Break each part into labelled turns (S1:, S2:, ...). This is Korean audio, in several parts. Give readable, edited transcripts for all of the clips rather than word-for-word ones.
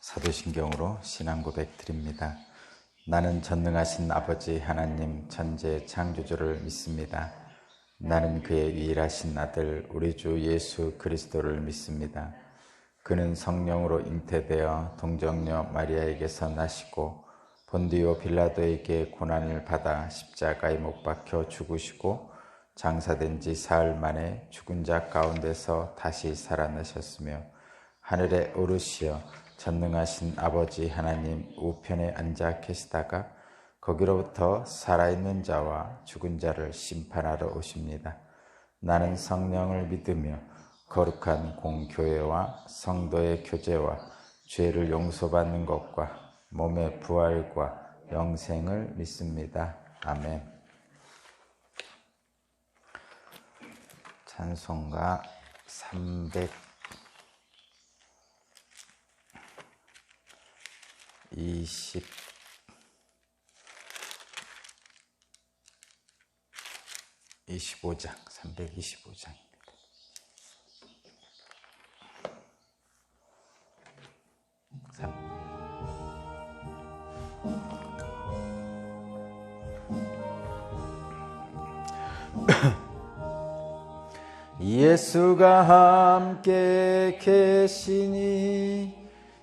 S1: 사도신경으로 신앙 고백 드립니다. 나는 전능하신 아버지 하나님 천재 창조주를 믿습니다. 나는 그의 유일하신 아들 우리 주 예수 그리스도를 믿습니다. 그는 성령으로 잉태되어 동정녀 마리아에게서 나시고 본디오 빌라도에게 고난을 받아 십자가에 못 박혀 죽으시고 장사된 지 사흘 만에 죽은 자 가운데서 다시 살아나셨으며 하늘에 오르시어 전능하신 아버지 하나님 우편에 앉아 계시다가 거기로부터 살아있는 자와 죽은 자를 심판하러 오십니다. 나는 성령을 믿으며 거룩한 공교회와 성도의 교제와 죄를 용서받는 것과 몸의 부활과 영생을 믿습니다. 아멘. 찬송가 325장입니다. 예수가 함께 계시니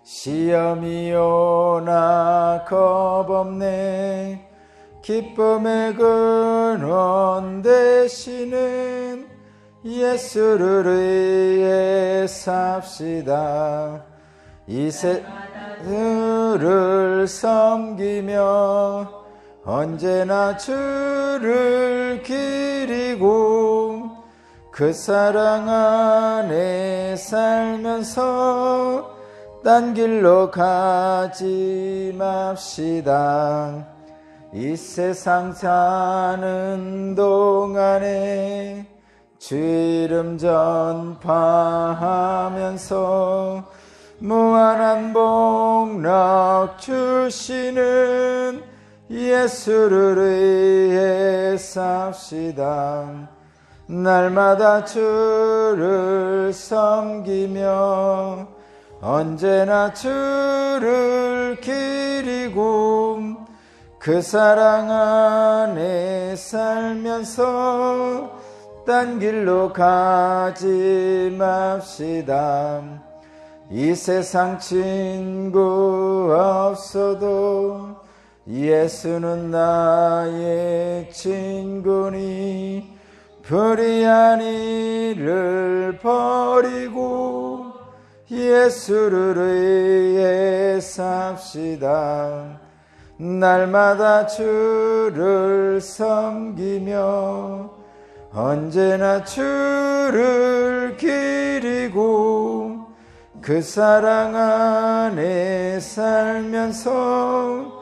S1: 시험이 오나 겁없네. 기쁨의 근원 되시는 예수를 위해 삽시다. 이 세상을 섬기며 언제나 주를 기리고 그 사랑 안에 살면서 딴 길로 가지 맙시다. 이 세상 사는 동안에 주 이름 전파하면서 무한한 복락 주시는 예수를 위해 삽시다. 날마다 주를 섬기며 언제나 주를 기리고 그 사랑 안에 살면서 딴 길로 가지 맙시다. 이 세상 친구 없어도 예수는 나의 친구니 불의한 일을 버리고 예수를 위해 삽시다. 날마다 주를 섬기며 언제나 주를 기리고 그 사랑 안에 살면서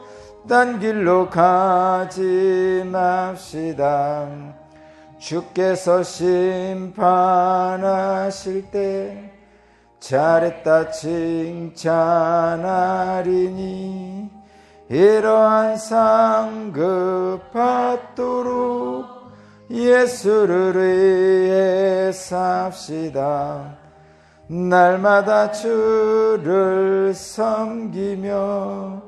S1: 딴 길로 가지 맙시다. 주께서 심판하실 때 잘했다 칭찬하리니 이러한 상급 받도록 예수를 위해 삽시다. 날마다 주를 섬기며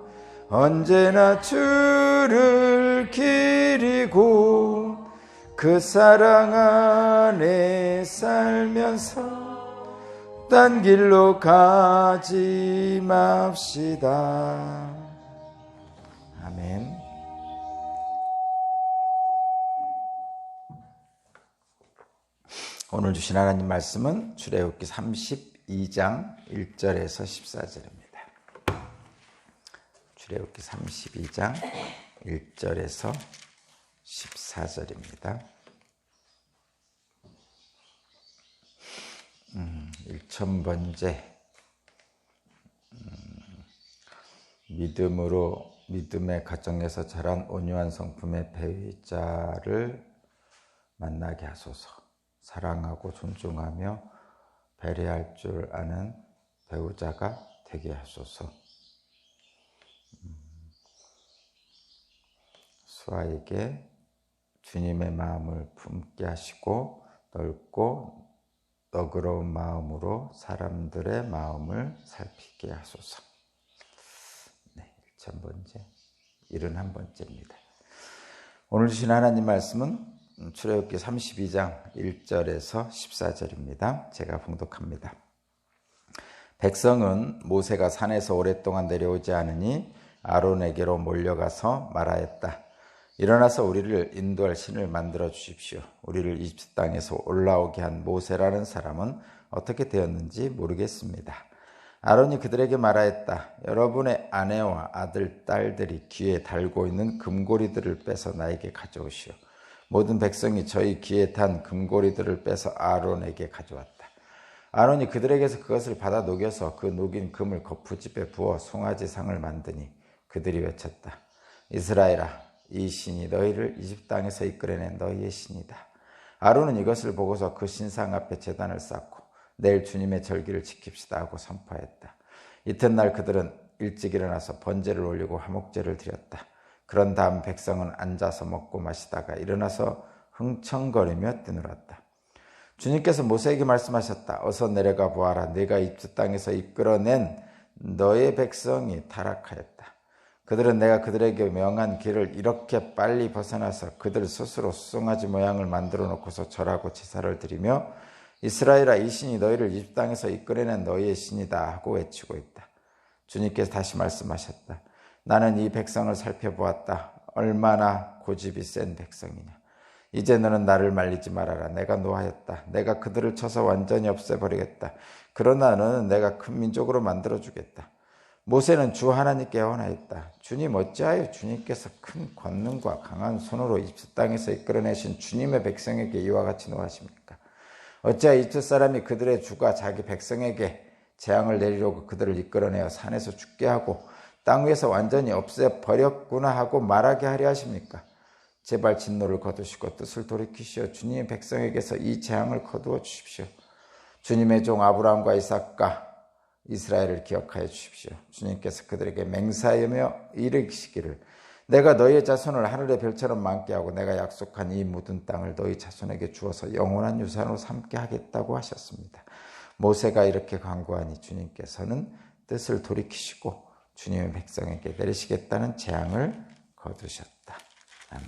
S1: 언제나 주를 기리고 그 사랑 안에 살면서 딴 길로 가지 맙시다. 아멘. 오늘 주신 하나님 말씀은 출애굽기 32장 1절에서 14절입니다. 출애굽기 32장 1절에서 14절입니다. 1000번째 믿음의 가정에서 자란 온유한 성품의 배우자를 만나게 하소서. 사랑하고 존중하며 배려할 줄 아는 배우자가 되게 하소서. 수아에게 주님의 마음을 품게 하시고 넓고 너그러운 마음으로 사람들의 마음을 살피게 하소서. 2000번째, 71번째입니다. 오늘 주신 하나님 말씀은 출애굽기 32장 1절에서 14절입니다. 제가 봉독합니다. 백성은 모세가 산에서 오랫동안 내려오지 않으니 아론에게로 몰려가서 말하였다. 일어나서 우리를 인도할 신을 만들어 주십시오. 우리를 이집트 땅에서 올라오게 한 모세라는 사람은 어떻게 되었는지 모르겠습니다. 아론이 그들에게 말하였다. 여러분의 아내와 아들, 딸들이 귀에 달고 있는 금고리들을 빼서 나에게 가져오시오. 모든 백성이 저희 귀에 단 금고리들을 빼서 아론에게 가져왔다. 아론이 그들에게서 그것을 받아 녹여서 그 녹인 금을 거푸집에 부어 송아지상을 만드니 그들이 외쳤다. 이스라엘아, 이 신이 너희를 이집트 땅에서 이끌어낸 너희의 신이다. 아론은 이것을 보고서 그 신상 앞에 제단을 쌓고 내일 주님의 절기를 지킵시다 하고 선포했다. 이튿날 그들은 일찍 일어나서 번제를 올리고 화목제를 드렸다. 그런 다음 백성은 앉아서 먹고 마시다가 일어나서 흥청거리며 뛰놀았다. 주님께서 모세에게 말씀하셨다. 어서 내려가 보아라. 네가 이집트 땅에서 이끌어낸 너의 백성이 타락하였다. 그들은 내가 그들에게 명한 길을 이렇게 빨리 벗어나서 그들 스스로 수송아지 모양을 만들어 놓고서 절하고 제사를 드리며 이스라엘아, 이 신이 너희를 이집트 땅에서 이끌어낸 너희의 신이다 하고 외치고 있다. 주님께서 다시 말씀하셨다. 나는 이 백성을 살펴보았다. 얼마나 고집이 센 백성이냐. 이제 너는 나를 말리지 말아라. 내가 노하였다. 내가 그들을 쳐서 완전히 없애버리겠다. 그러나 너는 내가 큰 민족으로 만들어주겠다. 모세는 주 하나님께 애원하였다. 주님, 어찌하여 주님께서 큰 권능과 강한 손으로 이집트 땅에서 이끌어내신 주님의 백성에게 이와 같이 노하십니까? 어찌하여 이집트 사람이 그들의 주가 자기 백성에게 재앙을 내리려고 그들을 이끌어내어 산에서 죽게 하고 땅 위에서 완전히 없애버렸구나 하고 말하게 하려 하십니까? 제발 진노를 거두시고 뜻을 돌이키시어 주님의 백성에게서 이 재앙을 거두어 주십시오. 주님의 종 아브라함과 이삭과 이스라엘을 기억하여 주십시오. 주님께서 그들에게 맹세하며 이르시기를 내가 너희의 자손을 하늘의 별처럼 많게 하고 내가 약속한 이 묻은 땅을 너희 자손에게 주어서 영원한 유산으로 삼게 하겠다고 하셨습니다. 모세가 이렇게 간구하니 주님께서는 뜻을 돌이키시고 주님의 백성에게 내리시겠다는 재앙을 거두셨다. 아멘.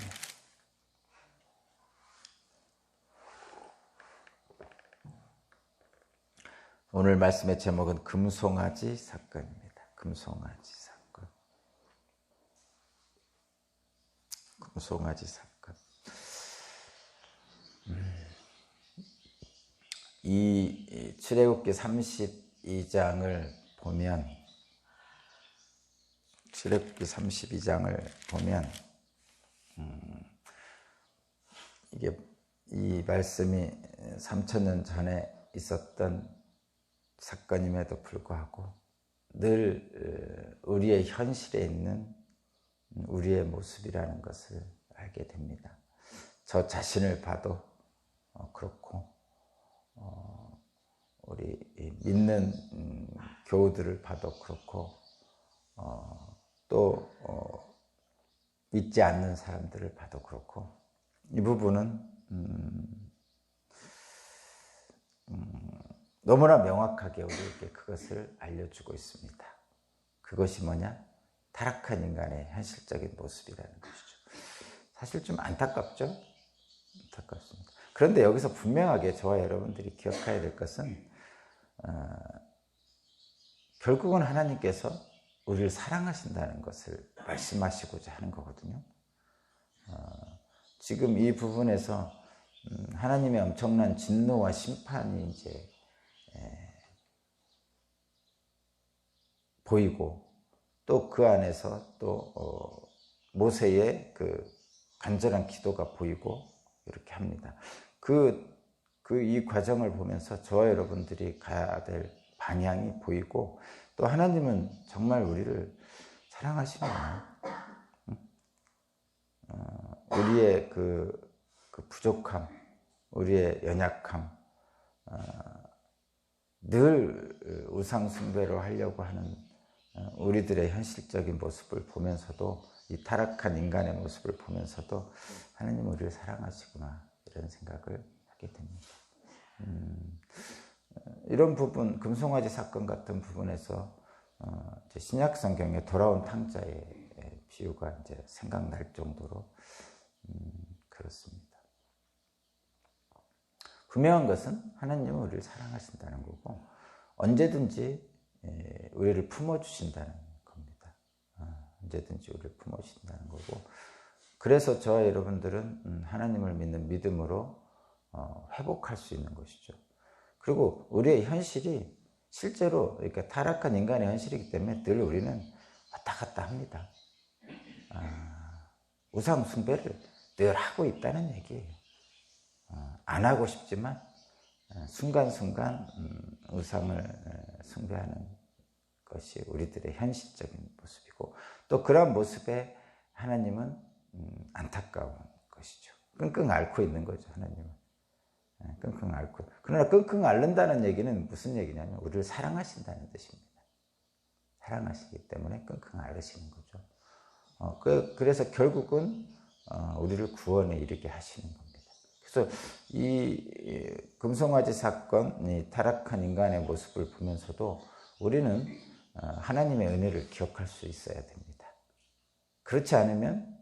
S1: 오늘 말씀의 제목은 금송아지 사건입니다. 금송아지 사건. 금송아지 사건. 이 출애굽기 32장을 보면 이게 이 말씀이 3000년 전에 있었던 사건임에도 불구하고 늘 우리의 현실에 있는 우리의 모습이라는 것을 알게 됩니다. 저 자신을 봐도 그렇고 우리 믿는 교우들을 봐도 그렇고 또 믿지 않는 사람들을 봐도 그렇고 이 부분은 너무나 명확하게 우리에게 그것을 알려주고 있습니다. 그것이 뭐냐? 타락한 인간의 현실적인 모습이라는 것이죠. 사실 좀 안타깝죠? 안타깝습니다. 그런데 여기서 분명하게 저와 여러분들이 기억해야 될 것은 결국은 하나님께서 우리를 사랑하신다는 것을 말씀하시고자 하는 거거든요. 지금 이 부분에서 하나님의 엄청난 진노와 심판이 이제 보이고 또 그 안에서 또 모세의 그 간절한 기도가 보이고 이렇게 합니다. 이 과정을 보면서 저와 여러분들이 가야 될 방향이 보이고 또 하나님은 정말 우리를 사랑하시구나. 우리의 그 부족함, 우리의 연약함, 늘 우상 숭배를 하려고 하는 우리들의 현실적인 모습을 보면서도 이 타락한 인간의 모습을 보면서도 하나님은 우리를 사랑하시구나 이런 생각을 하게 됩니다. 이런 부분, 금송아지 사건 같은 부분에서 이제 신약 성경에 돌아온 탕자의 비유가 이제 생각날 정도로 그렇습니다. 분명한 것은 하나님은 우리를 사랑하신다는 거고 언제든지 우리를 품어주신다는 겁니다. 언제든지 우리를 품어주신다는 거고 그래서 저와 여러분들은 하나님을 믿는 믿음으로 회복할 수 있는 것이죠. 그리고 우리의 현실이 실제로 이렇게 타락한 인간의 현실이기 때문에 늘 우리는 왔다 갔다 합니다. 우상 숭배를 늘 하고 있다는 얘기예요. 안 하고 싶지만 순간순간 우상을 숭배하는 것이 우리들의 현실적인 모습이고 또 그런 모습에 하나님은 안타까운 것이죠. 끙끙 앓고 있는 거죠. 하나님은 끙끙 앓고. 그러나 끙끙 앓는다는 얘기는 무슨 얘기냐면 우리를 사랑하신다는 뜻입니다. 사랑하시기 때문에 끙끙 앓으시는 거죠. 그래서 결국은 우리를 구원에 이르게 하시는 겁니다. 그래서 이 금송아지 사건, 이 타락한 인간의 모습을 보면서도 우리는 하나님의 은혜를 기억할 수 있어야 됩니다. 그렇지 않으면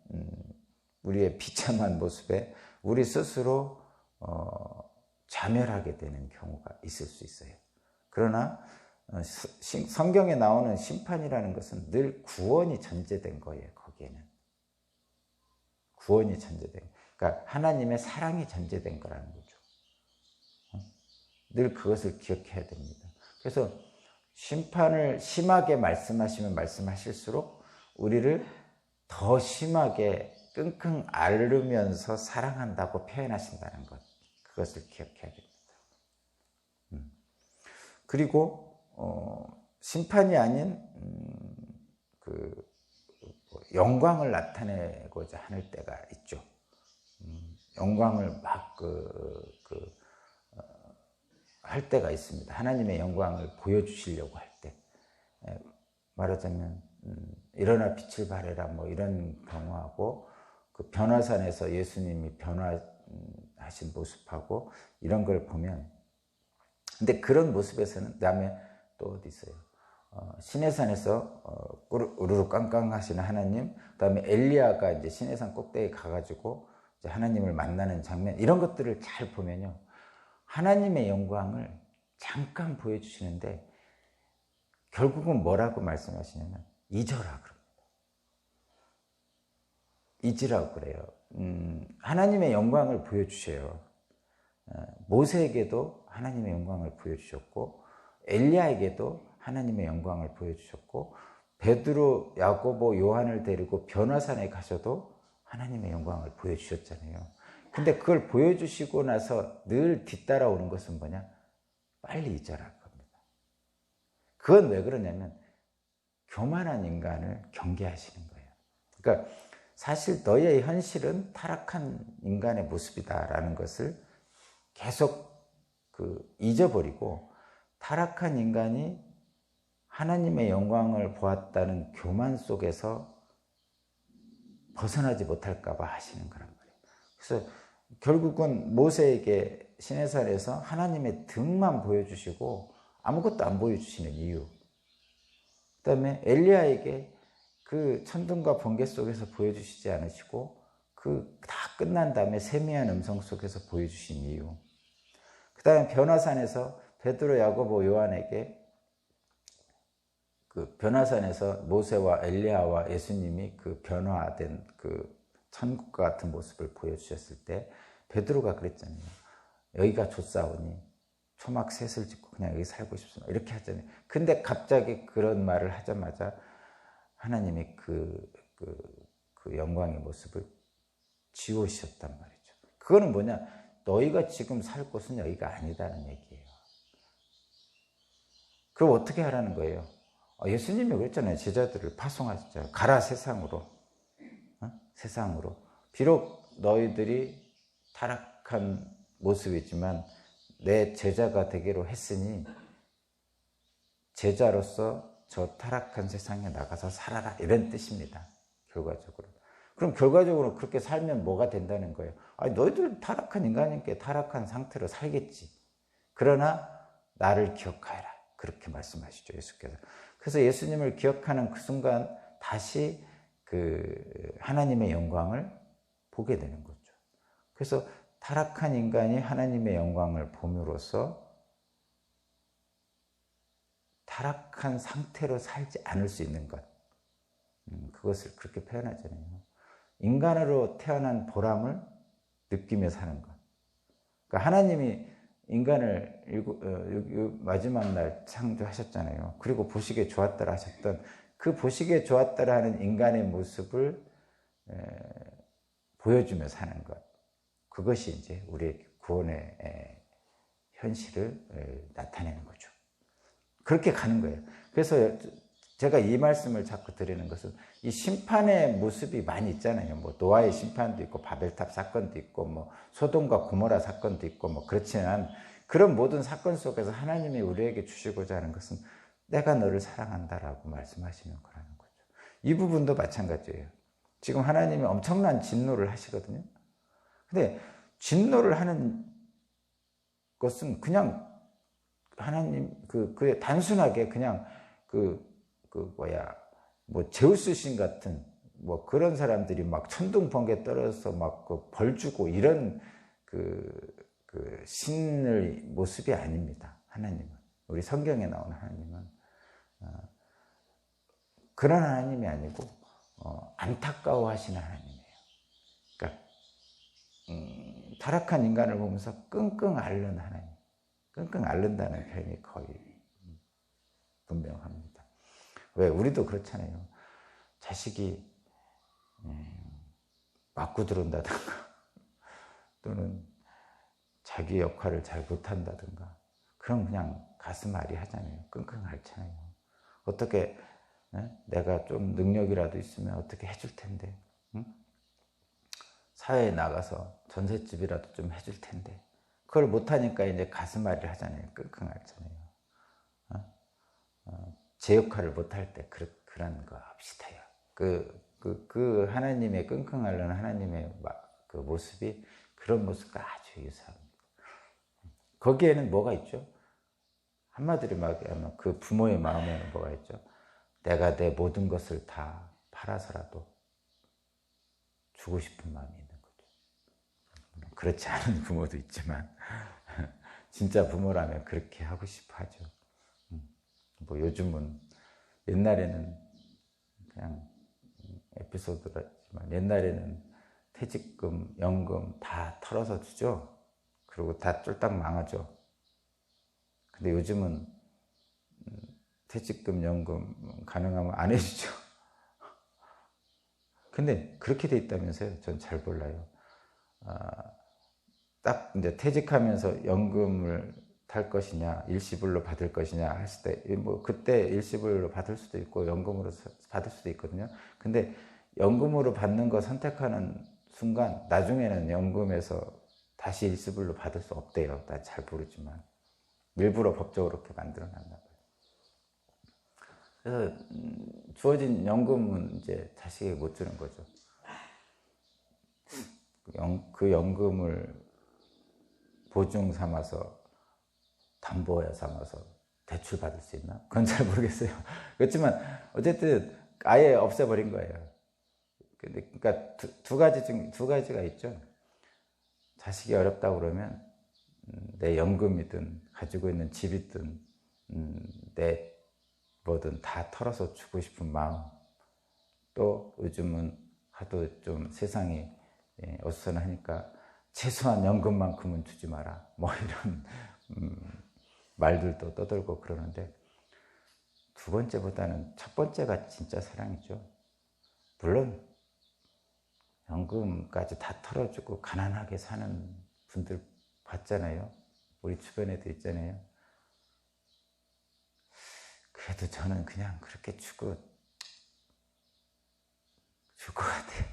S1: 우리의 비참한 모습에 우리 스스로 자멸하게 되는 경우가 있을 수 있어요. 그러나 성경에 나오는 심판이라는 것은 늘 구원이 전제된 거예요. 거기에는 구원이 전제된, 그러니까 하나님의 사랑이 전제된 거라는 거죠. 늘 그것을 기억해야 됩니다. 그래서 심판을 심하게 말씀하시면 말씀하실수록 우리를 더 심하게 끙끙 앓으면서 사랑한다고 표현하신다는 것, 그것을 기억해야 됩니다. 그리고 심판이 아닌 영광을 나타내고자 하는 때가 있죠. 영광을 막 할 때가 있습니다. 하나님의 영광을 보여주시려고 할 때, 말하자면 일어나 빛을 발해라 뭐 이런 경우하고 그 변화산에서 예수님이 변화하신 모습하고 이런 걸 보면, 근데 그런 모습에서는 그다음에 또 어디 있어요? 시내산에서 우르르 깡깡 하시는 하나님, 그다음에 엘리야가 이제 시내산 꼭대기에 가가지고 이제 하나님을 만나는 장면, 이런 것들을 잘 보면요, 하나님의 영광을 잠깐 보여주시는데 결국은 뭐라고 말씀하시냐면 잊어라 그럽니다. 잊으라고 그래요. 하나님의 영광을 보여주셔요. 모세에게도 하나님의 영광을 보여주셨고 엘리야에게도 하나님의 영광을 보여주셨고 베드로, 야고보, 요한을 데리고 변화산에 가셔도 하나님의 영광을 보여주셨잖아요. 근데 그걸 보여주시고 나서 늘 뒤따라오는 것은 뭐냐? 빨리 잊어라 겁니다. 그건 왜 그러냐면 교만한 인간을 경계하시는 거예요. 그러니까 사실 너의 현실은 타락한 인간의 모습이다라는 것을 계속 잊어버리고 타락한 인간이 하나님의 영광을 보았다는 교만 속에서 벗어나지 못할까 봐 하시는 거란 말이에요. 그래서 결국은 모세에게 시내산에서 하나님의 등만 보여주시고 아무것도 안 보여주시는 이유, 그 다음에 엘리야에게 그 천둥과 번개 속에서 보여주시지 않으시고 그 다 끝난 다음에 세미한 음성 속에서 보여주신 이유, 그 다음에 변화산에서 베드로, 야고보, 요한에게 그 변화산에서 모세와 엘리야와 예수님이 그 변화된 그 천국과 같은 모습을 보여주셨을 때 베드로가 그랬잖아요. 여기가 좋사오니 초막 셋을 짓고 그냥 여기 살고 싶습니다. 이렇게 하잖아요. 근데 갑자기 그런 말을 하자마자 하나님이 그 영광의 모습을 지우셨단 말이죠. 그거는 뭐냐? 너희가 지금 살 곳은 여기가 아니다는 얘기예요. 그럼 어떻게 하라는 거예요? 예수님이 그랬잖아요. 제자들을 파송하셨잖아요. 가라 세상으로. 세상으로. 비록 너희들이 타락한 모습이지만 내 제자가 되기로 했으니 제자로서 저 타락한 세상에 나가서 살아라, 이런 뜻입니다. 결과적으로. 그럼 결과적으로 그렇게 살면 뭐가 된다는 거예요? 너희들 타락한 인간이니까 타락한 상태로 살겠지. 그러나 나를 기억하여라. 그렇게 말씀하시죠, 예수께서. 그래서 예수님을 기억하는 그 순간 다시 그 하나님의 영광을 보게 되는 거죠. 그래서 타락한 인간이 하나님의 영광을 봄으로써 타락한 상태로 살지 않을 수 있는 것, 그것을 그렇게 표현하잖아요. 인간으로 태어난 보람을 느끼며 사는 것. 그러니까 하나님이 인간을 마지막 날 창조하셨잖아요. 그리고 보시기에 좋았더라 하셨던 그 보시기에 좋았더라 하는 인간의 모습을 보여주며 사는 것. 그것이 이제 우리의 구원의 현실을 나타내는 거죠. 그렇게 가는 거예요. 그래서 제가 이 말씀을 자꾸 드리는 것은 이 심판의 모습이 많이 있잖아요. 뭐 노아의 심판도 있고 바벨탑 사건도 있고 뭐 소돔과 고모라 사건도 있고 뭐 그렇지만 그런 모든 사건 속에서 하나님이 우리에게 주시고자 하는 것은 내가 너를 사랑한다라고 말씀하시는 거라는 거죠. 이 부분도 마찬가지예요. 지금 하나님이 엄청난 진노를 하시거든요. 근데 진노를 하는 것은 그냥 하나님 그 단순하게 그냥 뭐 제우스 신 같은 뭐 그런 사람들이 막 천둥 번개 떨어져서 막 그 벌 주고 이런 그 신의 모습이 아닙니다. 하나님은 우리 성경에 나오는 하나님은 그런 하나님이 아니고 안타까워하시는 하나님이에요. 그러니까 타락한 인간을 보면서 끙끙 앓는 하나님, 끙끙 앓는다는 표현이 거의 분명합니다. 왜? 우리도 그렇잖아요. 자식이 맞고 들어온다든가 또는 자기 역할을 잘 못한다든가 그럼 그냥 가슴 아리 하잖아요. 끙끙 앓잖아요. 어떻게 내가 좀 능력이라도 있으면 어떻게 해줄 텐데, 응? 사회에 나가서 전셋집이라도 좀 해줄 텐데 그걸 못하니까 이제 가슴 아리를 하잖아요. 끙끙 앓잖아요. 제 역할을 못할 때 그런 거 합시다요. 그 하나님의 끙끙 앓는 하나님의 그 모습이 그런 모습과 아주 유사합니다. 거기에는 뭐가 있죠? 한마디로 말하면 그 부모의 마음에는 뭐가 있죠? 내가 내 모든 것을 다 팔아서라도 주고 싶은 마음이 있는 거죠. 그렇지 않은 부모도 있지만 진짜 부모라면 그렇게 하고 싶어 하죠. 뭐 요즘은 옛날에는 그냥 에피소드라지만 옛날에는 퇴직금, 연금 다 털어서 주죠. 그리고 다 쫄딱 망하죠. 근데 요즘은 퇴직금, 연금 가능하면 안 해주죠. 근데 그렇게 돼 있다면서요? 전 잘 몰라요. 딱 이제 퇴직하면서 연금을 탈 것이냐, 일시불로 받을 것이냐 했을 때, 뭐 그때 일시불로 받을 수도 있고 연금으로 받을 수도 있거든요. 근데 연금으로 받는 거 선택하는 순간 나중에는 연금에서 다시 일시불로 받을 수 없대요. 나 잘 모르지만 일부러 법적으로 그렇게 만들어 놨나 봐요. 그래서 주어진 연금은 이제 자식에게 못 주는 거죠. 그 연금을 보증 삼아서 담보 삼아서 대출 받을 수 있나? 그건 잘 모르겠어요. 그렇지만 어쨌든 아예 없애버린 거예요. 그러니까 두 가지가 있죠. 자식이 어렵다고 그러면 내 연금이든 가지고 있는 집이든 내 뭐든 다 털어서 주고 싶은 마음, 또 요즘은 하도 좀 세상이 어수선하니까 최소한 연금만큼은 주지 마라 뭐 이런 말들도 떠들고 그러는데 두 번째보다는 첫 번째가 진짜 사랑이죠. 물론 연금까지 다 털어주고 가난하게 사는 분들 봤잖아요. 우리 주변에도 있잖아요. 그래도 저는 그냥 그렇게 줄 것 같아요.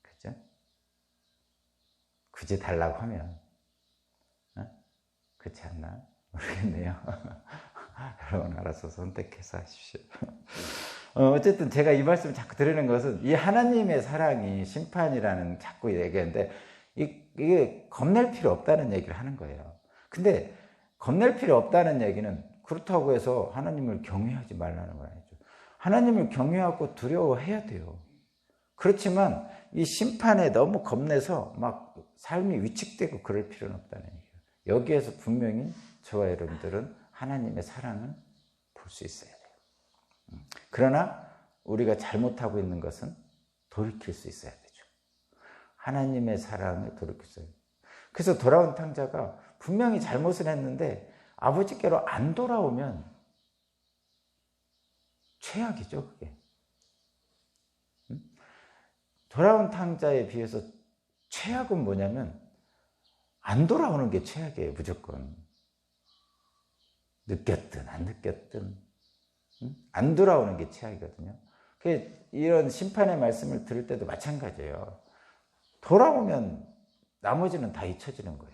S1: 그죠? 굳이 달라고 하면 그렇지 않나? 모르겠네요. 여러분 알아서 선택해서 하십시오. 어쨌든 제가 이 말씀을 자꾸 드리는 것은 이 하나님의 사랑이 심판이라는 자꾸 얘기하는데 이게 겁낼 필요 없다는 얘기를 하는 거예요. 근데 겁낼 필요 없다는 얘기는 그렇다고 해서 하나님을 경외하지 말라는 건 아니죠. 하나님을 경외하고 두려워해야 돼요. 그렇지만 이 심판에 너무 겁내서 막 삶이 위축되고 그럴 필요는 없다는 얘기예요. 여기에서 분명히 저와 여러분들은 하나님의 사랑을 볼 수 있어야 돼요. 그러나 우리가 잘못하고 있는 것은 돌이킬 수 있어야 되죠. 하나님의 사랑을 돌이킬 수 있어야 돼요. 그래서 돌아온 탕자가 분명히 잘못을 했는데 아버지께로 안 돌아오면 최악이죠, 그게. 돌아온 탕자에 비해서 최악은 뭐냐면 안 돌아오는 게 최악이에요, 무조건. 느꼈든 안 느꼈든 안 돌아오는 게 최악이거든요. 이런 심판의 말씀을 들을 때도 마찬가지예요. 돌아오면 나머지는 다 잊혀지는 거예요.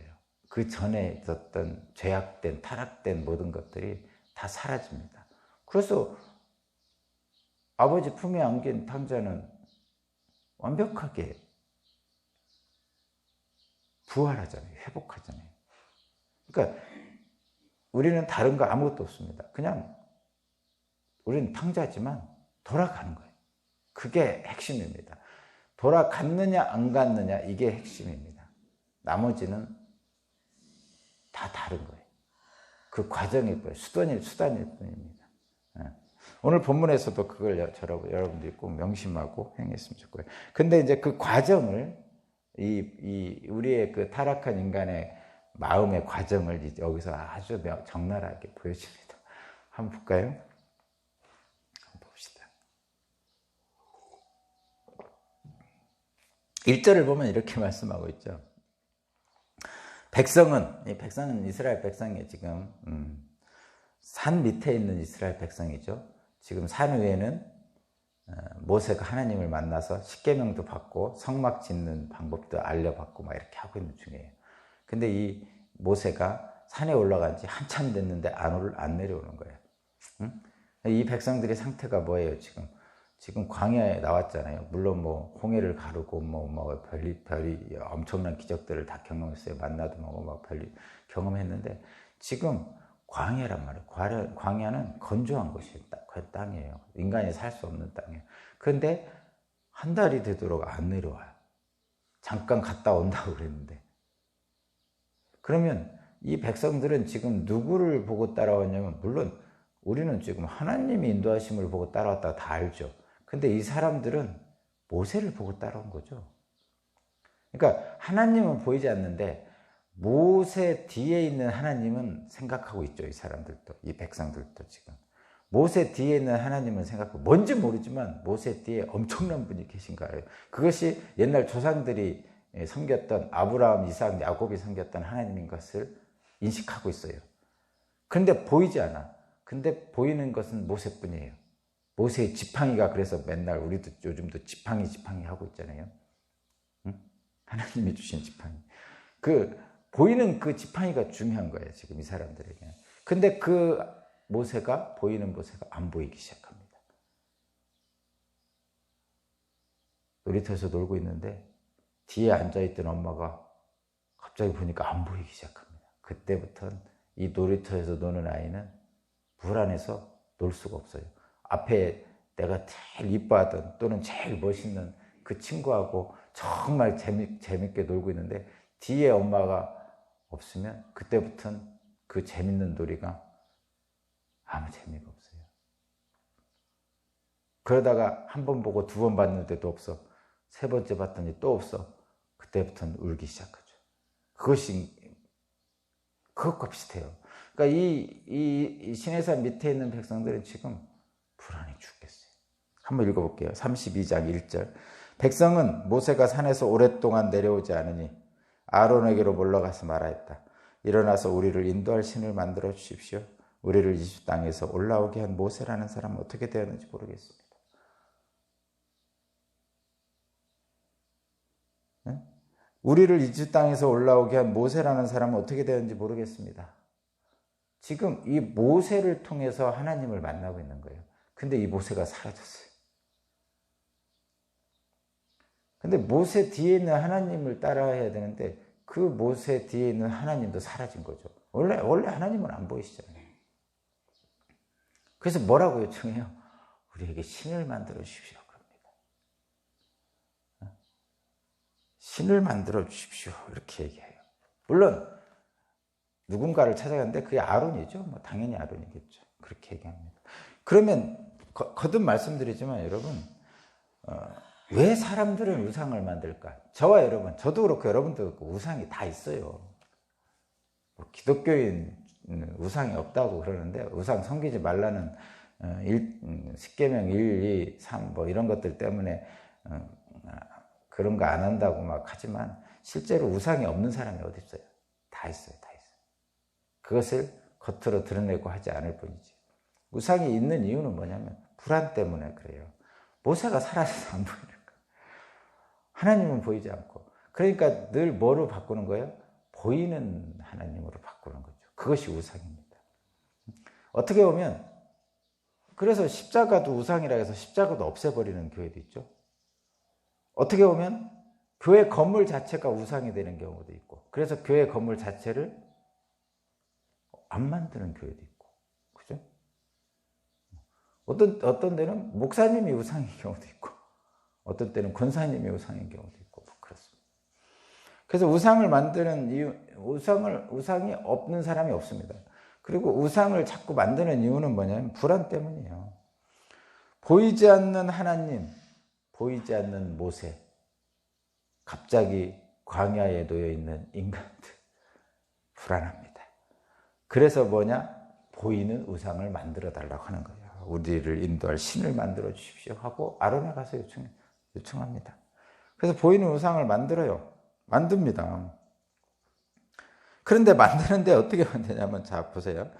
S1: 그 전에 있었던 죄악된, 타락된 모든 것들이 다 사라집니다. 그래서 아버지 품에 안긴 탕자는 완벽하게 부활하잖아요. 회복하잖아요. 그러니까 우리는 다른 거 아무것도 없습니다. 그냥 우리는 탕자지만 돌아가는 거예요. 그게 핵심입니다. 돌아갔느냐 안 갔느냐 이게 핵심입니다. 나머지는 다 다른 거예요. 그 과정일 거예요. 수단일 뿐입니다. 오늘 본문에서도 그걸 여러분들이 꼭 명심하고 행했으면 좋고요. 근데 이제 그 과정을 우리의 그 타락한 인간의 마음의 과정을 여기서 아주 적나라하게 보여줍니다. 한번 볼까요? 한번 봅시다. 1절을 보면 이렇게 말씀하고 있죠. 백성은 이스라엘 백성이에요. 지금 산 밑에 있는 이스라엘 백성이죠. 지금 산 위에는 모세가 하나님을 만나서 십계명도 받고 성막 짓는 방법도 알려받고 막 이렇게 하고 있는 중이에요. 근데 이 모세가 산에 올라간 지 한참 됐는데 안 내려오는 거예요. 이 백성들의 상태가 뭐예요, 지금? 지금 광야에 나왔잖아요. 물론 뭐 홍해를 가르고 뭐 별이 엄청난 기적들을 다 경험했어요. 만나도 막 별이 경험했는데 지금 광야란 말이에요. 광야는 건조한 곳이 땅이에요. 인간이 살 수 없는 땅이에요. 그런데 한 달이 되도록 안 내려와요. 잠깐 갔다 온다고 그랬는데. 그러면 이 백성들은 지금 누구를 보고 따라왔냐면, 물론 우리는 지금 하나님이 인도하심을 보고 따라왔다가 다 알죠. 근데 이 사람들은 모세를 보고 따라온 거죠. 그러니까 하나님은 보이지 않는데 모세 뒤에 있는 하나님은 생각하고 있죠. 이 사람들도, 이 백성들도 지금. 모세 뒤에 있는 하나님은 생각하고, 뭔지 모르지만 모세 뒤에 엄청난 분이 계신 거예요. 그것이 옛날 조상들이 섬겼던 아브라함, 이삭, 야곱이 섬겼던 하나님인 것을 인식하고 있어요. 그런데 보이지 않아. 근데 보이는 것은 모세뿐이에요. 모세의 지팡이가, 그래서 맨날 우리도 요즘도 지팡이 하고 있잖아요. 응? 하나님이 주신 지팡이. 보이는 그 지팡이가 중요한 거예요, 지금 이 사람들에게. 근데 보이는 모세가 안 보이기 시작합니다. 놀이터에서 놀고 있는데 뒤에 앉아있던 엄마가 갑자기 보니까 안 보이기 시작합니다. 그때부터는 이 놀이터에서 노는 아이는 불안해서 놀 수가 없어요. 앞에 내가 제일 이뻐하던 또는 제일 멋있는 그 친구하고 정말 재밌게 놀고 있는데 뒤에 엄마가 없으면 그때부터는 그 재밌는 놀이가 아무 재미가 없어요. 그러다가 한 번 보고 두 번 봤는데도 없어. 세 번째 봤더니 또 없어. 그때부터는 울기 시작하죠. 그것과 비슷해요. 그러니까 이 시내산 밑에 있는 백성들은 지금 불안해 죽겠어요. 한번 읽어볼게요. 32장 1절. 백성은 모세가 산에서 오랫동안 내려오지 않으니 아론에게로 몰려가서 말하였다. 일어나서 우리를 인도할 신을 만들어 주십시오. 우리를 이집트 땅에서 올라오게 한 모세라는 사람은 어떻게 되었는지 모르겠습니다. 네? 우리를 이집트 땅에서 올라오게 한 모세라는 사람은 어떻게 되었는지 모르겠습니다. 지금 이 모세를 통해서 하나님을 만나고 있는 거예요. 근데 이 모세가 사라졌어요. 근데 모세 뒤에 있는 하나님을 따라해야 되는데 그 모세 뒤에 있는 하나님도 사라진 거죠. 원래 하나님은 안 보이시잖아요. 그래서 뭐라고 요청해요? 우리에게 신을 만들어 주십시오. 그럽니다. 신을 만들어 주십시오. 이렇게 얘기해요. 물론 누군가를 찾아갔는데 그게 아론이죠. 뭐 당연히 아론이겠죠. 그렇게 얘기합니다. 그러면 거듭 말씀드리지만 여러분, 왜 사람들은 우상을 만들까? 저와 여러분, 저도 그렇고 여러분도 그렇고 우상이 다 있어요. 기독교인 우상이 없다고 그러는데 우상 섬기지 말라는 10계명 1, 2, 3 뭐 이런 것들 때문에 그런 거 안 한다고 막 하지만 실제로 우상이 없는 사람이 어디 있어요? 다 있어요. 다 있어요. 그것을 겉으로 드러내고 하지 않을 뿐이지. 우상이 있는 이유는 뭐냐면 불안 때문에 그래요. 모세가 사라져서 안 보이는 거예요. 하나님은 보이지 않고. 그러니까 늘 뭐로 바꾸는 거예요? 보이는 하나님으로 바꾸는 거죠. 그것이 우상입니다. 어떻게 보면 그래서 십자가도 우상이라 해서 십자가도 없애버리는 교회도 있죠. 어떻게 보면 교회 건물 자체가 우상이 되는 경우도 있고, 그래서 교회 건물 자체를 안 만드는 교회도 있고, 그죠? 어떤 데는 목사님이 우상인 경우도 있고, 어떤 때는 권사님이 우상인 경우도 있고, 뭐 그렇습니다. 그래서 우상을 만드는 이유, 우상이 없는 사람이 없습니다. 그리고 우상을 자꾸 만드는 이유는 뭐냐면 불안 때문이에요. 보이지 않는 하나님, 보이지 않는 모세, 갑자기 광야에 놓여 있는 인간들, 불안합니다. 그래서 뭐냐? 보이는 우상을 만들어 달라고 하는 거예요. 우리를 인도할 신을 만들어 주십시오 하고 아론에 가서 요청합니다. 그래서 보이는 우상을 만듭니다. 그런데 만드는데 어떻게 만드냐면, 자 보세요.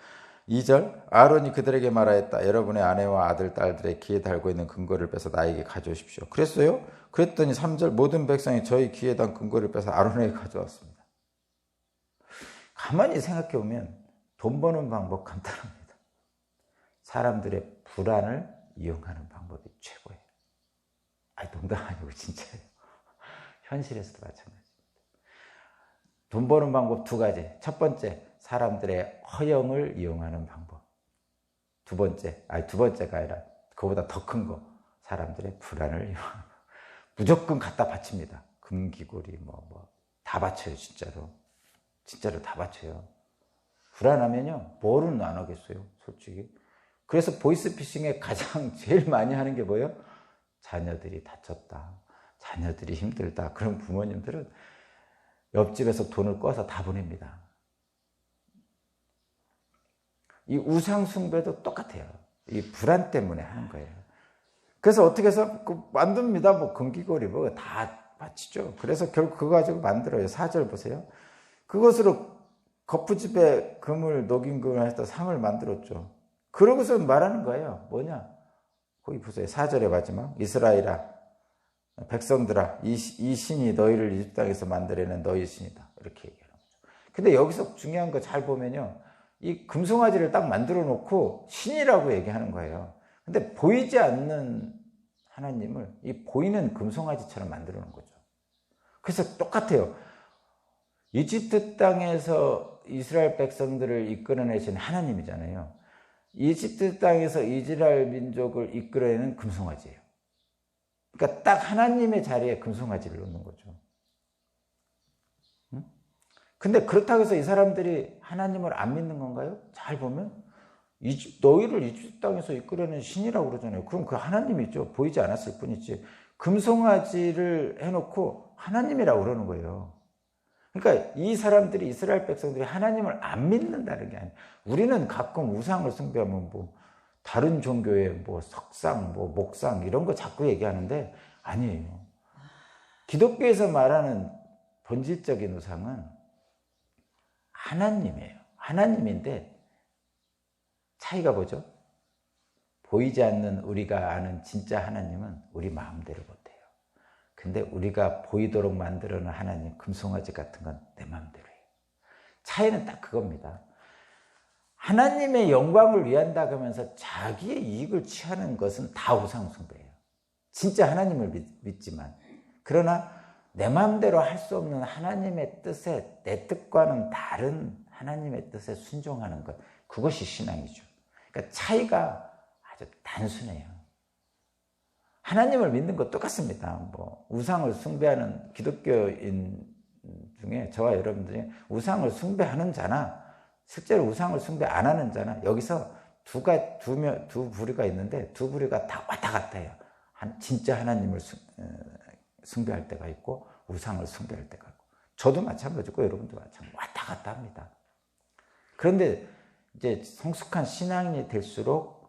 S1: 2절, 아론이 그들에게 말하였다. 여러분의 아내와 아들, 딸들의 귀에 달고 있는 금고를 빼서 나에게 가져오십시오. 그랬어요? 그랬더니 3절, 모든 백성이 저희 귀에 단 금고를 빼서 아론에게 가져왔습니다. 가만히 생각해 보면 돈 버는 방법 간단합니다. 사람들의 불안을 이용하는 방법이 최고예요. 아니, 농담 아니고 진짜예요. 현실에서도 마찬가지입니다. 돈 버는 방법 두 가지. 첫 번째, 사람들의 허영을 이용하는 방법. 두 번째가 아니라 그거보다 더 큰 거, 사람들의 불안을 이용하는 방법. 무조건 갖다 바칩니다. 금기골이 다 바쳐요. 진짜로 다 바쳐요. 불안하면요, 뭐는 안 하겠어요, 솔직히. 그래서 보이스피싱에 가장 제일 많이 하는 게 뭐예요? 자녀들이 다쳤다, 자녀들이 힘들다. 그런 부모님들은 옆집에서 돈을 꿔서 다 보냅니다. 이 우상 숭배도 똑같아요. 이 불안 때문에 하는 거예요. 그래서 어떻게 해서 만듭니다. 금기골이 다 바치죠. 그래서 결국 그거 가지고 만들어요. 4절 보세요. 그것으로 거푸집에 금을 녹인 금을 해서 상을 만들었죠. 그러고서 말하는 거예요. 뭐냐? 거기 보세요. 4절의 마지막. 이스라엘아, 백성들아, 이 신이 너희를 이집트 땅에서 만들어낸 너희 신이다. 이렇게 얘기하는 거죠. 근데 여기서 중요한 거 잘 보면요, 이 금송아지를 딱 만들어 놓고 신이라고 얘기하는 거예요. 근데 보이지 않는 하나님을 이 보이는 금송아지처럼 만들어 놓은 거죠. 그래서 똑같아요. 이집트 땅에서 이스라엘 백성들을 이끌어내신 하나님이잖아요. 이집트 땅에서 이스라엘 민족을 이끌어내는 금송아지예요. 그러니까 딱 하나님의 자리에 금송아지를 놓는 거죠. 근데 그렇다고 해서 이 사람들이 하나님을 안 믿는 건가요? 잘 보면 너희를 이집트 땅에서 이끌어낸 신이라고 그러잖아요. 그럼 그 하나님이죠. 보이지 않았을 뿐이지. 금송아지를 해놓고 하나님이라고 그러는 거예요. 그러니까 이 사람들이, 이스라엘 백성들이 하나님을 안 믿는다는 게 아니에요. 우리는 가끔 우상을 숭배하면 다른 종교의 석상, 목상 이런 거 자꾸 얘기하는데 아니에요. 기독교에서 말하는 본질적인 우상은 하나님이에요. 하나님인데 차이가 뭐죠? 보이지 않는 우리가 아는 진짜 하나님은 우리 마음대로 못해요. 근데 우리가 보이도록 만들어놓은 하나님, 금송아지 같은 건 내 마음대로 해요. 차이는 딱 그겁니다. 하나님의 영광을 위한다고 하면서 자기의 이익을 취하는 것은 다 우상숭배예요. 진짜 하나님을 믿지만. 그러나 내 마음대로 할 수 없는 하나님의 뜻에 내 뜻과는 다른 하나님의 뜻에 순종하는 것, 그것이 신앙이죠. 그러니까 차이가 아주 단순해요. 하나님을 믿는 것 똑같습니다. 뭐 우상을 숭배하는 기독교인 중에 저와 여러분 중에 우상을 숭배하는 자나 실제로 우상을 숭배 안 하는 자나 여기서 두 부류가 있는데 두 부류가 다 왔다 갔다 해요. 진짜 하나님을 숭배할 때가 있고 우상을 숭배할 때가 있고 저도 마찬가지고 여러분도 마찬가지고 왔다 갔다 합니다. 그런데 이제 성숙한 신앙이 될수록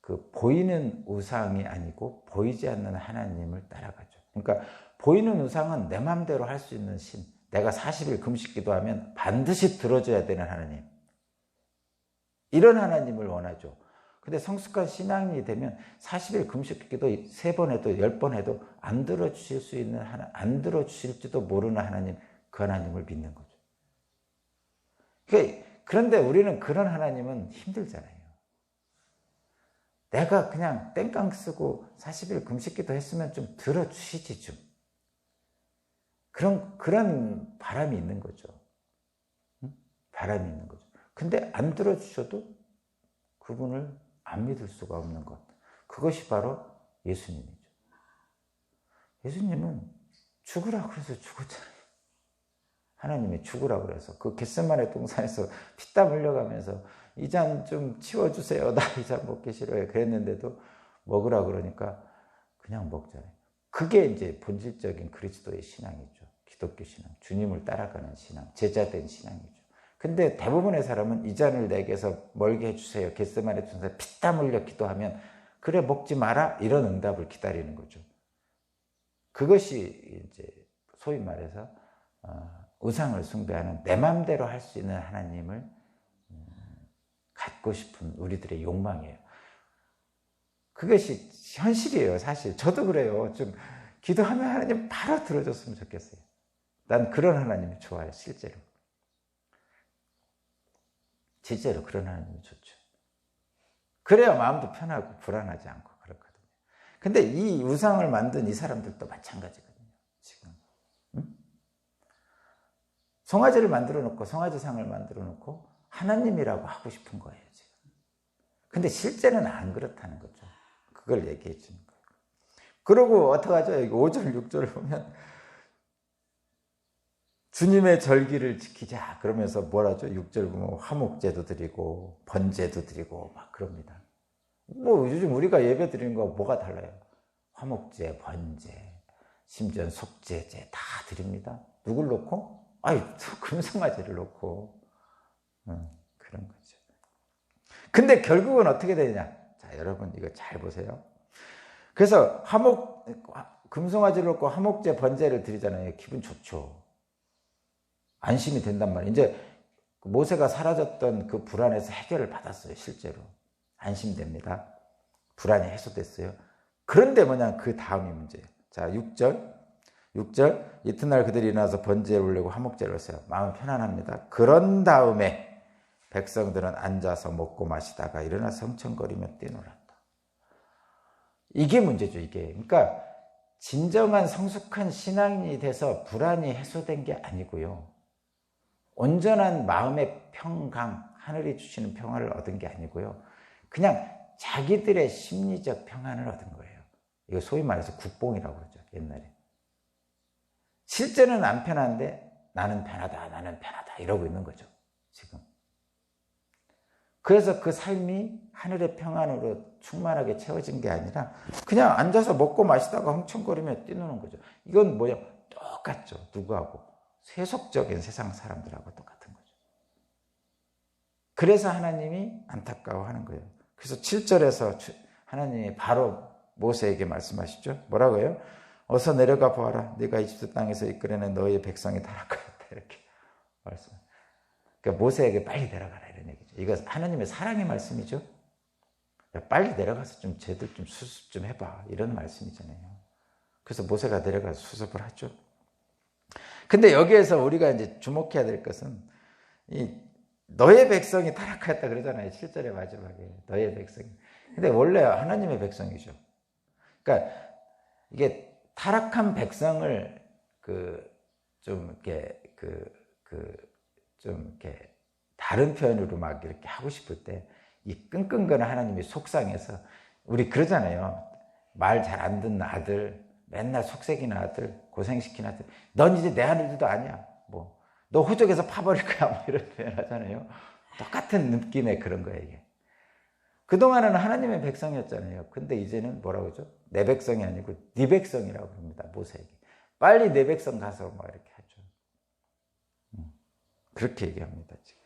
S1: 그 보이는 우상이 아니고 보이지 않는 하나님을 따라가죠. 그러니까 보이는 우상은 내 마음대로 할 수 있는 신, 내가 40일 금식 기도하면 반드시 들어줘야 되는 하나님, 이런 하나님을 원하죠. 근데 성숙한 신앙이 되면 40일 금식 기도 3번 해도 10번 해도 안 들어주실 수 있는 안 들어주실지도 모르는 하나님, 그 하나님을 믿는 거죠. 그런데 우리는 그런 하나님은 힘들잖아요. 내가 그냥 땡깡 쓰고 40일 금식기도 했으면 좀 들어주시지 좀. 그런 바람이 있는 거죠. 바람이 있는 거죠. 근데 안 들어주셔도 그분을 안 믿을 수가 없는 것. 그것이 바로 예수님이죠. 예수님은 죽으라 그래서 죽었잖아요. 하나님이 죽으라 그래서 그 겟세마네 동산에서 피땀 흘려가면서 이 잔 좀 치워주세요. 나 이 잔 먹기 싫어요. 그랬는데도 먹으라 그러니까 그냥 먹잖아요. 그게 이제 본질적인 그리스도의 신앙이죠. 기독교 신앙, 주님을 따라가는 신앙, 제자된 신앙이죠. 근데 대부분의 사람은 이 잔을 내게서 멀게 해주세요. 겟세마네 동산에 피땀 흘려 기도하면 그래 먹지 마라 이런 응답을 기다리는 거죠. 그것이 이제 소위 말해서 우상을 숭배하는 내 마음대로 할 수 있는 하나님을 갖고 싶은 우리들의 욕망이에요. 그것이 현실이에요, 사실. 저도 그래요. 좀 기도하면 하나님 바로 들어줬으면 좋겠어요. 난 그런 하나님이 좋아요, 실제로. 실제로 그런 하나님이 좋죠. 그래야 마음도 편하고 불안하지 않고 그렇거든요. 근데 이 우상을 만든 이 사람들도 마찬가지거든요, 지금. 송아지를 만들어 놓고 송아지상을 만들어 놓고 하나님이라고 하고 싶은 거예요, 지금. 근데 실제는 안 그렇다는 거죠. 그걸 얘기해 주는 거예요. 그리고 어떡하죠? 여기 5절, 6절을 보면 주님의 절기를 지키자 그러면서 뭐라죠? 6절 보면 화목제도 드리고 번제도 드리고 막 그럽니다. 뭐 요즘 우리가 예배 드리는 거 뭐가 달라요? 화목제, 번제, 심지어 속죄제 다 드립니다. 누굴 놓고? 금송아지를 놓고 그런 거죠. 근데 결국은 어떻게 되냐? 자, 여러분 이거 잘 보세요. 그래서 금송아지를 놓고 화목제, 번제를 드리잖아요. 기분 좋죠. 안심이 된단 말이에요. 이제 모세가 사라졌던 그 불안에서 해결을 받았어요. 실제로 안심됩니다. 불안이 해소됐어요. 그런데 뭐냐, 그 다음이 문제예요. 자, 6절 이튿날 그들이 일어나서 번제를 올리고 화목제를 했어요. 마음 편안합니다. 그런 다음에 백성들은 앉아서 먹고 마시다가 일어나서 흥청거리며 뛰놀았다. 이게 문제죠, 이게. 그러니까 진정한 성숙한 신앙이 돼서 불안이 해소된 게 아니고요. 온전한 마음의 평강, 하늘이 주시는 평안을 얻은 게 아니고요. 그냥 자기들의 심리적 평안을 얻은 거예요. 이거 소위 말해서 국뽕이라고 그러죠, 옛날에. 실제는 안 편한데 나는 편하다 이러고 있는 거죠, 지금. 그래서 그 삶이 하늘의 평안으로 충만하게 채워진 게 아니라 그냥 앉아서 먹고 마시다가 흥청거리며 뛰노는 거죠. 이건 뭐야? 똑같죠. 누구하고? 세속적인 세상 사람들하고 똑같은 거죠. 그래서 하나님이 안타까워하는 거예요. 그래서 7절에서 하나님이 바로 모세에게 말씀하시죠. 뭐라고요? 어서 내려가 보아라. 네가 이집트 땅에서 이끌어낸 너희의 백성이 타락하였다. 이렇게 말씀. 그러니까 모세에게 빨리 내려가라 이런 얘기죠. 이거 하나님의 사랑의 말씀이죠. 빨리 내려가서 좀 쟤들 좀 수습 좀 해봐 이런 말씀이잖아요. 그래서 모세가 내려가서 수습을 하죠. 근데 여기에서 우리가 이제 주목해야 될 것은 이 너의 백성이 타락하였다 그러잖아요. 7절의 마지막에 너의 백성이. 근데 원래 하나님의 백성이죠. 그러니까 이게 타락한 백성을 좀 이렇게 다른 표현으로 막 이렇게 하고 싶을 때 이 끙끙거리는 하나님이 속상해서, 우리 그러잖아요. 말 잘 안 듣는 아들, 맨날 속삭이는 아들, 고생시키는 아들, 넌 이제 내 아들도 아니야. 뭐, 너 호적에서 파버릴 거야. 뭐 이런 표현 하잖아요. 똑같은 느낌의 그런 거예요, 이게. 그동안은 하나님의 백성이었잖아요. 근데 이제는 뭐라고 하죠? 내 백성이 아니고 네 백성이라고 합니다, 모세에게. 빨리 내 백성 가서 뭐 이렇게 하죠. 그렇게 얘기합니다, 지금.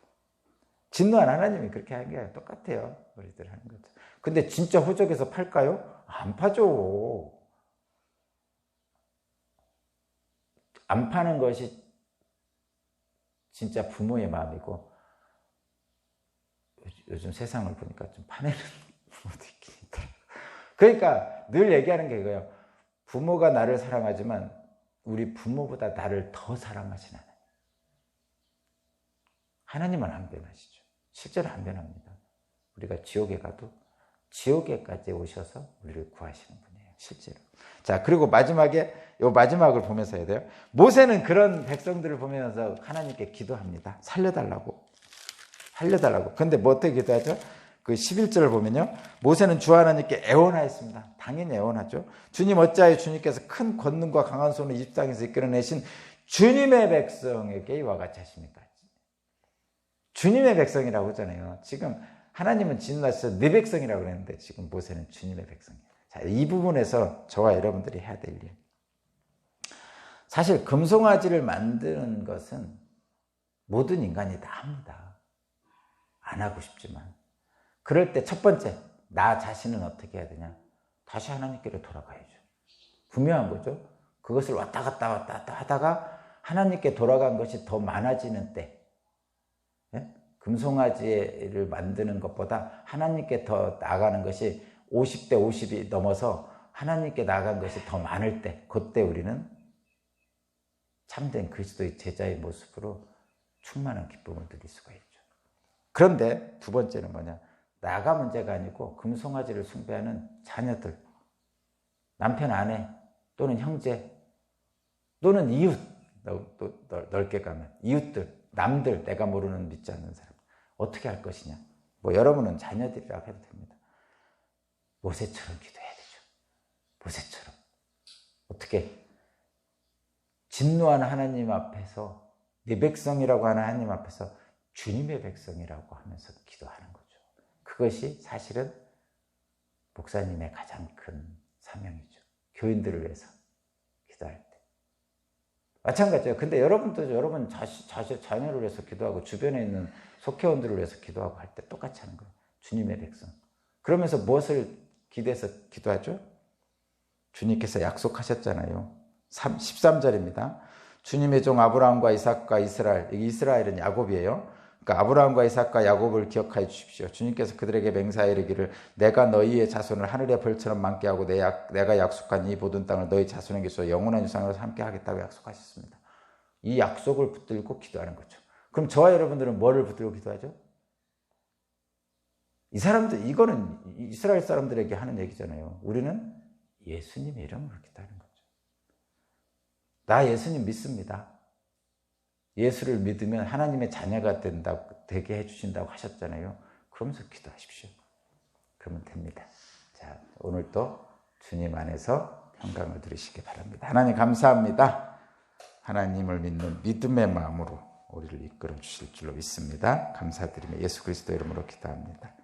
S1: 진노한 하나님이 그렇게 하는 게 똑같아요. 우리들 하는 것도. 근데 진짜 호적에서 팔까요? 안 파죠. 안 파는 것이 진짜 부모의 마음이고, 요즘 세상을 보니까 좀 파내는 부모도 있긴 있더라고요. 그러니까 늘 얘기하는 게 이거예요. 부모가 나를 사랑하지만 우리 부모보다 나를 더 사랑하신 하나님. 하나님은 안 변하시죠. 실제로 안 변합니다. 우리가 지옥에 가도 지옥에까지 오셔서 우리를 구하시는 분이에요, 실제로. 자, 그리고 마지막에, 요 마지막을 보면서 해야 돼요. 모세는 그런 백성들을 보면서 하나님께 기도합니다. 살려달라고. 근데 뭐 어떻게 기도하죠? 그 11절을 보면요. 모세는 주 하나님께 애원하였습니다. 당연히 애원하죠. 주님, 어찌하여 주님께서 큰 권능과 강한 손으로 이집트 땅에서 이끌어내신 주님의 백성에게 이와 같이 하십니까? 주님의 백성이라고 하잖아요. 지금 하나님은 진노하셔서 네 백성이라고 그랬는데 지금 모세는 주님의 백성이에요. 자, 이 부분에서 저와 여러분들이 해야 될 일. 사실 금송아지를 만드는 것은 모든 인간이 다 합니다. 안 하고 싶지만. 그럴 때 첫 번째, 나 자신은 어떻게 해야 되냐? 다시 하나님께로 돌아가야죠. 분명한 거죠. 그것을 왔다 갔다 하다가 하나님께 돌아간 것이 더 많아지는 때, 금송아지를 만드는 것보다 하나님께 더 나아가는 것이 50대 50이 넘어서 하나님께 나아간 것이 더 많을 때, 그때 우리는 참된 그리스도의 제자의 모습으로 충만한 기쁨을 누릴 수가 있죠. 그런데 두 번째는 뭐냐? 나가 문제가 아니고 금송아지를 숭배하는 자녀들, 남편, 아내 또는 형제 또는 이웃, 넓게 가면 이웃들, 남들, 내가 모르는 믿지 않는 사람 어떻게 할 것이냐? 뭐 여러분은 자녀들이라고 해도 됩니다. 모세처럼 기도해야 되죠. 모세처럼. 어떻게? 진노하는 하나님 앞에서, 네 백성이라고 하는 하나님 앞에서 주님의 백성이라고 하면서 기도하는 거죠. 그것이 사실은 목사님의 가장 큰 사명이죠. 교인들을 위해서 기도할 때. 마찬가지예요. 근데 여러분도 여러분 자녀를 위해서 기도하고 주변에 있는 속회원들을 위해서 기도하고 할 때 똑같이 하는 거예요. 주님의 백성. 그러면서 무엇을 기대해서 기도하죠? 주님께서 약속하셨잖아요. 13절입니다. 주님의 종 아브라함과 이삭과 이스라엘, 여기 이스라엘은 야곱이에요. 그러니까 아브라함과 이삭과 야곱을 기억하여 주십시오. 주님께서 그들에게 맹세하여 이르기를 내가 너희의 자손을 하늘의 별처럼 많게 하고 내가 약속한 이 모든 땅을 너희 자손에게 줘 영원한 유산으로 함께 하겠다고 약속하셨습니다. 이 약속을 붙들고 기도하는 거죠. 그럼 저와 여러분들은 뭐를 붙들고 기도하죠? 이 사람들, 이거는 이스라엘 사람들에게 하는 얘기잖아요. 우리는 예수님의 이름으로 기도하는 거죠. 나 예수님 믿습니다. 예수를 믿으면 하나님의 자녀가 되게 해주신다고 하셨잖아요. 그러면서 기도하십시오. 그러면 됩니다. 자, 오늘도 주님 안에서 평강을 누리시기 바랍니다. 하나님 감사합니다. 하나님을 믿는 믿음의 마음으로 우리를 이끌어 주실 줄로 믿습니다. 감사드리며 예수 그리스도 이름으로 기도합니다.